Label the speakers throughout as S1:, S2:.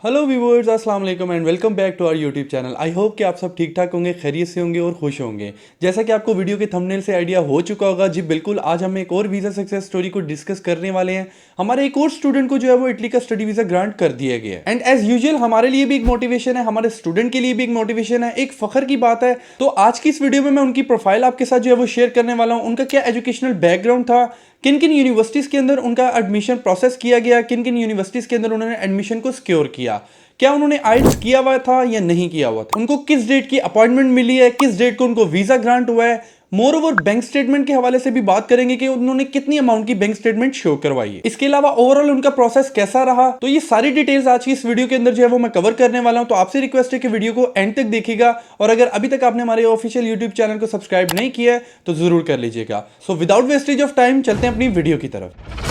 S1: Hello viewers, अस्सलाम वालेकुम and welcome back to our YouTube channel. I hope कि आप सब ठीक ठाक होंगे, खैरियत से होंगे और खुश होंगे। जैसा कि आपको वीडियो के थंबनेल से आइडिया हो चुका होगा, जी बिल्कुल, आज हम एक और वीज़ा सक्सेस स्टोरी को डिस्कस करने वाले हैं। हमारे एक और स्टूडेंट को जो है वो इटली का स्टडी वीज़ा ग्रांट कर दिया गया है एंड एज यूजुअल हमारे लिए भी एक मोटिवेशन है, हमारे स्टूडेंट के लिए भी एक मोटिवेशन है, एक फखर की बात है। तो आज की इस वीडियो में मैं उनकी प्रोफाइल आपके साथ जो है वो शेयर करने वाला हूँ। उनका क्या एजुकेशनल बैकग्राउंड था, किन किन यूनिवर्सिटीज़ के अंदर उनका एडमिशन प्रोसेस किया गया, किन किन यूनिवर्सिटीज़ के अंदर उन्होंने एडमिशन को सिक्योर किया, क्या उन्होंने आइल्स किया हुआ था या नहीं किया हुआ था, उनको किस डेट की अपॉइंटमेंट मिली है, किस डेट को उनको वीजा ग्रांट हुआ है। मोर ओवर बैंक स्टेटमेंट के हवाले से भी बात करेंगे कि उन्होंने कितनी अमाउंट की बैंक स्टेटमेंट शो करवाई है। इसके अलावा ओवरऑल उनका प्रोसेस कैसा रहा, तो ये सारी डिटेल्स आज की इस वीडियो के अंदर जो है वो मैं कवर करने वाला हूं। तो आपसे रिक्वेस्ट है कि वीडियो को एंड तक देखिएगा और अगर अभी तक आपने हमारे ऑफिशियल यूट्यूब चैनल को सब्सक्राइब नहीं किया है तो जरूर कर लीजिएगा। So without wastage of time चलते हैं अपनी वीडियो की तरफ।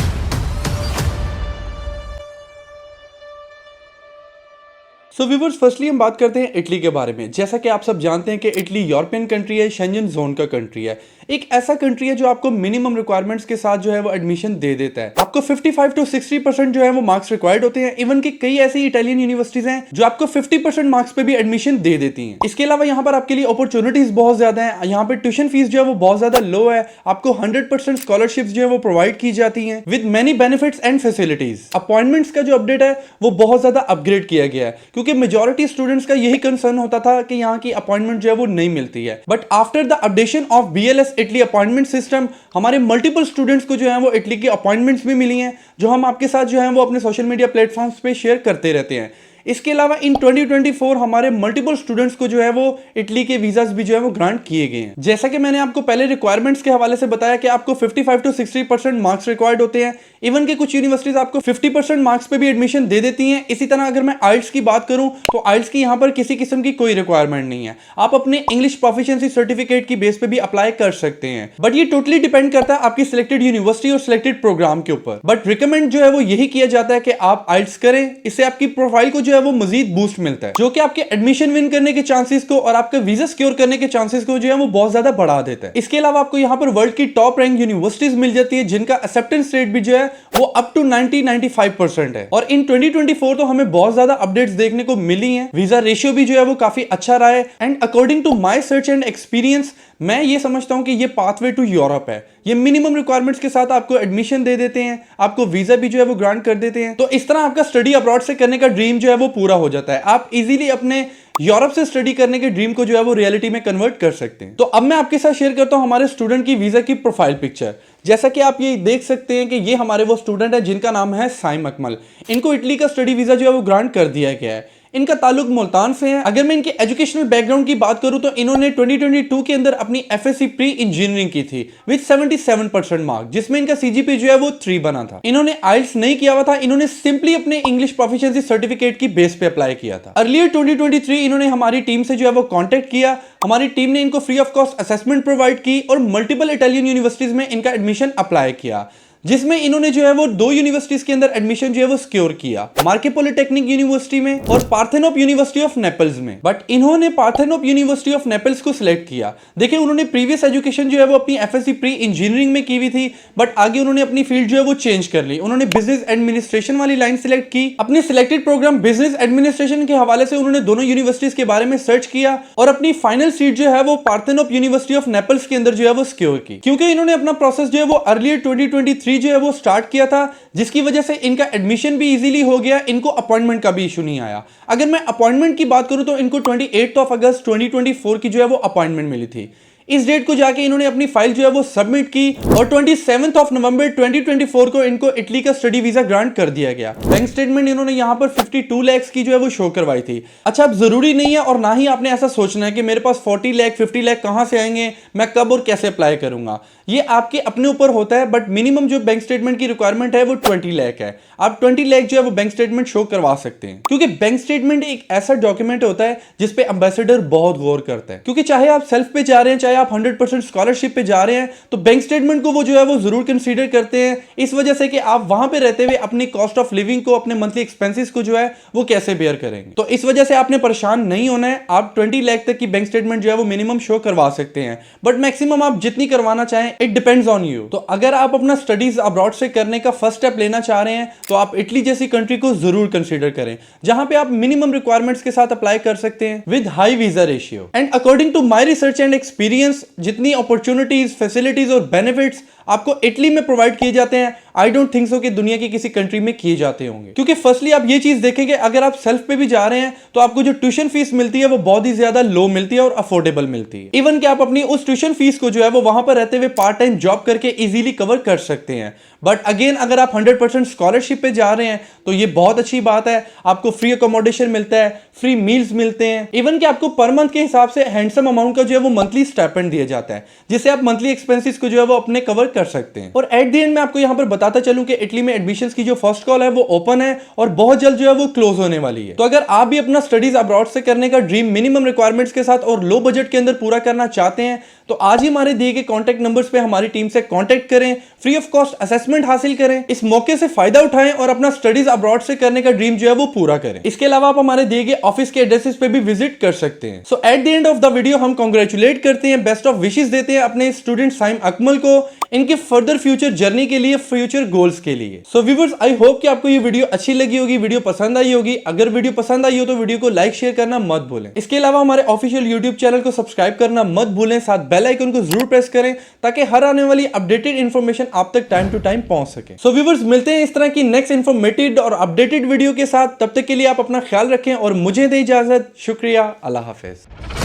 S1: सो व्यूअर्स, फर्स्टली हम बात करते हैं इटली के बारे में। जैसा कि आप सब जानते हैं कि इटली यूरोपियन कंट्री है, शेंजन जोन का कंट्री है, एक ऐसा कंट्री है जो आपको मिनिमम रिक्वायरमेंट्स के साथ जो है वो एडमिशन दे देता है। आपको 55 to 60% जो है वो मार्क्स रिक्वायर्ड होते हैं। इवन कि कई ऐसी इटालियन यूनिवर्सिटीज हैं जो आपको 50% मार्क्स पे भी एडमिशन दे देती हैं। इसके अलावा यहाँ पर आपके लिए अपॉर्चुनिटीज बहुत ज्यादा है। यहाँ पे ट्यूशन फीस जो है वो बहुत ज्यादा लो है। आपको 100% स्कॉलरशिप्स जो है वो प्रोवाइड की जाती हैं with many benefits and facilities. Appointments का जो अपडेट है वो बहुत ज्यादा अपग्रेड किया गया है, क्योंकि मेजॉरिटी स्टूडेंट्स का यही कंसर्न होता था कि यहाँ की अपॉइंटमेंट जो है वो नहीं मिलती है। But after the updation of BLS Italy appointment system, हमारे मल्टीपल स्टूडेंट्स को जो है वो इटली की अपॉइंटमेंट्स भी मिली हैं, जो हम आपके साथ जो है वो अपने सोशल मीडिया प्लेटफॉर्म्स पे शेयर करते रहते हैं। इसके अलावा इन 2024 हमारे मल्टीपल स्टूडेंट्स को जो है वो इटली के वीजास भी जो है वो ग्रांट किए गए हैं। जैसा कि मैंने आपको पहले रिक्वायरमेंट्स के हवाले से बताया कि आपको 55 to 60% मार्क्स रिक्वायर्ड होते हैं। इवन के कुछ यूनिवर्सिटीज आपको 50% मार्क्स पे भी एडमिशन दे देती हैं। इसी तरह अगर मैं आइल्स की बात करूं तो आइल्स की यहाँ पर किसी किस्म की कोई रिक्वायरमेंट नहीं है। आप अपने इंग्लिश प्रोफिशिएंसी सर्टिफिकेट की बेस पे भी अप्लाई कर सकते हैं, बट ये टोटली डिपेंड करता है आपकी सिलेक्टेड यूनिवर्सिटी और सिलेक्टेड प्रोग्राम के ऊपर। बट रिकमेंड जो है वो यही किया जाता है कि आप आइल्स करें, इससे आपकी प्रोफाइल को जो है वो मजीद बूस्ट मिलता है, जो कि आपके एडमिशन विन करने के चांसेस को और आपका वीजा सिक्योर करने के चांसेस को जो है वो बहुत ज्यादा बढ़ा देता है। इसके अलावा आपको यहाँ पर वर्ल्ड की टॉप रैंक यूनिवर्सिटीज मिल जाती है, जिनका एक्सेप्टेंस रेट भी जो है वो अप टू 90-95% है। और इन 2024 तो हमें बहुत ज्यादा अपडेट्स देखने को मिली हैं। वीजा रेशियो भी जो है वो काफी अच्छा रहा है and according to my search and experience मैं ये समझता हूं कि ये पाथवे टू यूरोप है। ये मिनिमम रिक्वायरमेंट्स के साथ आपको एडमिशन दे देते हैं, आपको वीजा भी जो है वो ग्रांट कर देते हैं। तो इस तरह आपका स्टडी अब्रॉड से करने का ड्रीम जो है वो पूरा हो जाता है। आप इजीली अपने यूरोप से स्टडी करने के ड्रीम को जो है वो रियलिटी में कन्वर्ट कर सकते हैं। तो अब मैं आपके साथ शेयर करता हूं हमारे स्टूडेंट की वीजा की प्रोफाइल पिक्चर। जैसा कि आप ये देख सकते हैं कि ये हमारे वो स्टूडेंट है जिनका नाम है साइम अकमल। इनको इटली का स्टडी वीजा जो है वो ग्रांट कर दिया गया है। इनका ताल्लुक मुल्तान से है। अगर मैं इनके एजुकेशनल बैकग्राउंड की बात करूं तो इन्होंने 2022 के अंदर अपनी FSc प्री इंजीनियरिंग की थी विद 77% मार्क, जिसमें इनका CGPA जो है वो 3 बना था। इन्होंने आइल्स नहीं किया हुआ था, इन्होंने सिंपली अपने इंग्लिश प्रोफिशिएंसी सर्टिफिकेट की बेस पे अप्लाई किया था। अर्लियर 2023 इन्होंने हमारी टीम से जो है वो कॉन्टेक्ट किया। हमारी टीम ने इनको free of cost assessment provide की और मल्टीपल इटालियन यूनिवर्सिटीज में इनका एडमिशन अप्लाई किया, जिसमें इन्होंने जो है वो 2 यूनिवर्सिटीज के अंदर एडमिशन जो है वो सिक्योर किया, मार्के पॉलिटेक्निक यूनिवर्सिटी में और पार्थेनोप यूनिवर्सिटी ऑफ नेपल्स में। बट इन्होंने पार्थेनोप यूनिवर्सिटी ऑफ नेपल्स को सिलेक्ट किया। देखिए, उन्होंने प्रीवियस एजुकेशन जो है वो अपनी FSc प्री इंजीनियरिंग में की हुई थी, बट आगे उन्होंने अपनी फील्ड जो है वो चेंज कर ली। उन्होंने बिजनेस एडमिनिस्ट्रेशन वाली लाइन सिलेक्ट की। अपनी सिलेक्टेड प्रोग्राम बिजनेस एडमिनिस्ट्रेशन के हवाले से उन्होंने दोनों यूनिवर्सिटीज के बारे में सर्च किया और अपनी फाइनल सीट जो है वो पार्थेनोप यूनिवर्सिटी ऑफ नेपल्स के अंदर जो है वो सिक्योर की, क्योंकि इन्होंने अपना प्रोसेस जो है वो अर्लियर 2023 जो है वो स्टार्ट किया था, जिसकी वजह से इनका एडमिशन भी इजीली हो गया, इनको अपॉइंटमेंट का भी इशू नहीं आया। अगर मैं अपॉइंटमेंट की बात करूं तो इनको 28 अगस्त 2024 की जो है वो अपॉइंटमेंट मिली थी। इस डेट को जाके इन्होंने अपनी फाइल जो है वो सबमिट की और 27 नवंबर 2024 को इनको इटली का स्टडी वीजा ग्रांट कर दिया गया। बैंक स्टेटमेंट इन्होंने यहाँ पर 52 लाख की जो है वो शो करवाई थी। अच्छा, अब जरूरी नहीं है और ना ही आपने ऐसा सोचना है कि मेरे पास 40 लाख 50 लाख कहां से आएंगे, मैं कब और कैसे अप्लाई करूंगा। ये आपके अपने ऊपर होता है, बट मिनिमम जो बैंक स्टेटमेंट की रिक्वायरमेंट है वो 20 लाख है। आप 20 लाख जो है वो बैंक स्टेटमेंट शो करवा सकते हैं, क्योंकि बैंक स्टेटमेंट एक ऐसा डॉक्यूमेंट होता है जिसपे एम्बेसडर बहुत गौर करता है। क्योंकि चाहे आप सेल्फ पे जा रहे हैं, चाहे आप 100% स्कॉलरशिप पे जा रहे हैं तो बैंक स्टेटमेंट को वो जो है वो जरूर कंसीडर करते हैं, इस वजह से कि आप वहां पे रहते हुए अपनी कॉस्ट ऑफ लिविंग को, अपने मंथली एक्सपेंसेस को जो है वो कैसे बेयर करेंगे। तो इस वजह से आपने परेशान नहीं होना है। आप 20 लाख तक की बैंक स्टेटमेंट जो है वो मिनिमम शो करवा सकते हैं, बट मैक्सिमम आप जितनी करवाना चाहें, इट डिपेंड्स ऑन यू। तो अगर आप अपना स्टडीज अब्रॉड से करने का फर्स्ट स्टेप लेना चाह रहे हैं तो आप इटली जैसी कंट्री को जरूर कंसीडर करें, जहां पे आप मिनिमम रिक्वायरमेंट्स के साथ अप्लाई कर सकते हैं with high visa ratio. And according to my research and experience, जितनी अपॉर्चुनिटीज, फैसिलिटीज और बेनिफिट्स आपको इटली में प्रोवाइड किए जाते हैं, आई डोंट थिंक सो कि दुनिया की किसी कंट्री में किए जाते होंगे। क्योंकि फर्स्टली आप ये चीज देखेंगे, अगर आप सेल्फ पे भी जा रहे हैं तो आपको जो ट्यूशन फीस मिलती है वो बहुत ही ज्यादा लो मिलती है और अफोर्डेबल मिलती है। इवन कि आप अपनी उस ट्यूशन फीस को जो है वो वहां पर रहते हुए पार्ट टाइम जॉब करके इजीली कवर कर सकते हैं। बट अगेन, अगर आप 100% स्कॉलरशिप पे जा रहे हैं तो ये बहुत अच्छी बात है। आपको फ्री अकोमोडेशन मिलता है, फ्री मील्स मिलते हैं, इवन कि आपको पर मंथ के हिसाब से हैंडसम अमाउंट का जो है वो मंथली स्टाइपेंड दिया जाता है, जिससे आप मंथली एक्सपेंसेस को जो है वो अपने कवर कर सकते हैं। और एट द एंड में आपको यहां पर बताता चलूं कि इटली में एडमिशंस की जो फर्स्ट कॉल है वो ओपन है और बहुत जल्द जो है वो क्लोज होने वाली है। तो अगर आप भी अपना स्टडीज अब्रॉड से करने का ड्रीम मिनिमम रिक्वायरमेंट्स के साथ और लो बजट के अंदर पूरा करना चाहते हैं तो आज ही हमारे दिए गए कॉन्टैक्ट नंबर्स पे हमारी टीम से कॉन्टैक्ट करें, फ्री ऑफ कॉस्ट असेसमेंट हासिल करें, इस मौके से फायदा उठाएं और अपना स्टडीज अब्रॉड से करने का ड्रीम जो है वो पूरा करें। इसके अलावा आप हमारे दिए गए ऑफिस के एड्रेसेस पे भी विजिट कर सकते हैं। So at the end of the video हम कांग्रेचुलेट करते हैं, बेस्ट ऑफ विशेस देते हैं अपने स्टूडेंट साइम अकमल को इनके फर्दर फ्यूचर जर्नी के लिए, फ्यूचर गोल्स के लिए। सो व्यूअर्स, आई होप कि आपको ये वीडियो अच्छी लगी होगी, वीडियो पसंद आई होगी। अगर वीडियो पसंद आई हो तो वीडियो को लाइक शेयर करना मत भूलें। इसके अलावा हमारे ऑफिशियल यूट्यूब चैनल को सब्सक्राइब करना मत भूलें, साथ बेल आइकन को जरूर प्रेस करें ताकि हर आने वाली अपडेटेड इंफॉर्मेशन आप तक टाइम टू टाइम पहुंच सके। सो व्यूअर्स, मिलते हैं इस तरह की नेक्स्ट इंफॉर्मेटिव और अपडेटेड वीडियो के साथ। तब तक के लिए आप अपना ख्याल रखें और मुझे दें इजाजत। शुक्रिया, अल्लाह हाफिज।